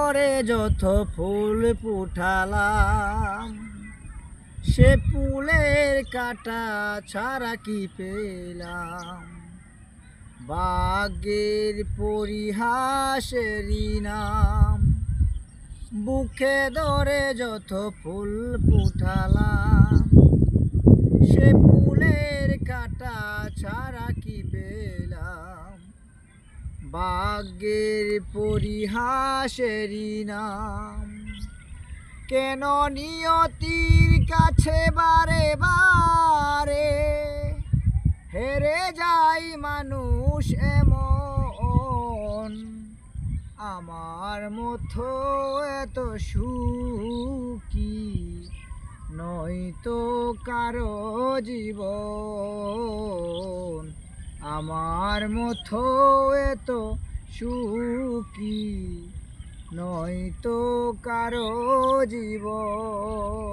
দরে যত ফুল ফুটালাম, সে ফুলের কাটা ছাড়া কি পেলাম। ভাগ্যের পরিহাসেরই নাম, বুকে ধরে যত ফুল ফুটালাম, সে ফুলের কাটা ছাড়া কি পেলাম। ভাগ্যের পরিহাসেরই নাম। কেন নিয়তির কাছে বারে বারে হেরে যায় মানুষ এমন। আমার মতো এত সুখী নয়তো কারো জীবন। আমার মতো এত সুখী নয়তো কারো জীবন।